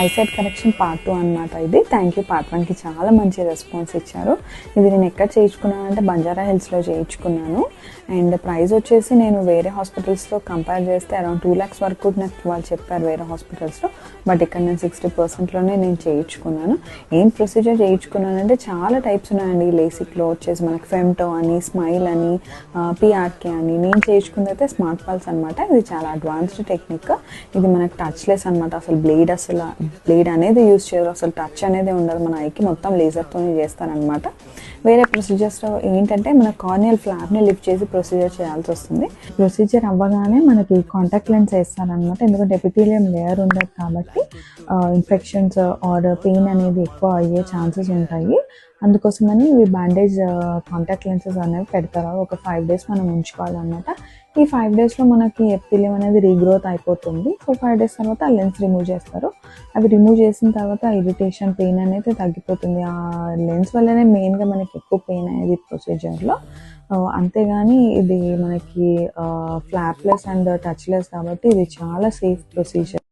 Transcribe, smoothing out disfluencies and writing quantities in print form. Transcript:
Eyesight correction part 2 అనమాట ఇది. Thank you part 1కి చాలా మంచి రెస్పాన్స్ ఇచ్చారు. ఇది నేను ఎక్కడ చేయించుకున్నానంటే బంజారా హిల్స్లో చేయించుకున్నాను. అండ్ ప్రైస్ వచ్చేసి నేను వేరే హాస్పిటల్స్తో కంపేర్ చేస్తే అరౌండ్ 2 lakhs వరకు నాకు వాళ్ళు చెప్పారు వేరే హాస్పిటల్స్లో. బట్ ఇక్కడ నేను 60%లోనే నేను చేయించుకున్నాను. ఏం ప్రొసీజర్ చేయించుకున్నానంటే చాలా టైప్స్ ఉన్నాయండి. లేసిక్లో వచ్చేసి మనకి ఫెమ్టో అని, స్మైల్ అని, పిఆర్కే అని. నేను చేయించుకున్నది అయితే స్మార్ట్ పల్స్ అనమాట. ఇది చాలా అడ్వాన్స్డ్ టెక్నిక్. ఇది మనకు టచ్లెస్ అనమాట. అసలు బ్లేడ్ అనేది యూజ్ చేయరు, అసలు టచ్ అనేది ఉండదు. మన ఐకి మొత్తం లేజర్తోనే చేస్తారనమాట. వేరే ప్రొసీజర్స్లో ఏంటంటే మన కార్నియల్ ఫ్లాప్ని లిఫ్ట్ చేసి ప్రొసీజర్ చేయాల్సి వస్తుంది. ప్రొసీజర్ అవ్వగానే మనకి కాంటాక్ట్ లెన్స్ వేస్తారనమాట. ఎందుకంటే ఎపిథీలియం లేయర్ ఉండదు కాబట్టి ఇన్ఫెక్షన్స్ ఆర్ పెయిన్ అనేది ఎక్కువ అయ్యే ఛాన్సెస్ ఉంటాయి. అందుకోసమని ఇవి బ్యాండేజ్ కాంటాక్ట్ లెన్సెస్ అనేవి పెడతారు. ఒక 5 days మనం ఉంచుకోవాలన్నమాట. ఈ 5 daysలో మనకి ఎపిథీలియం అనేది రీగ్రోత్ అయిపోతుంది. సో 5 days తర్వాత ఆ లెన్స్ రిమూవ్ చేస్తారు. అవి రిమూవ్ చేసిన తర్వాత ఇరిటేషన్, పెయిన్ అనేది తగ్గిపోతుంది. ఆ లెన్స్ వల్లనే మెయిన్గా మనకి ఎక్కువ పెయిన్ అనేది ప్రొసీజర్లో. అంతేగాని ఇది మనకి ఫ్లాప్లెస్ అండ్ టచ్లెస్ కాబట్టి ఇది చాలా సేఫ్ ప్రొసీజర్.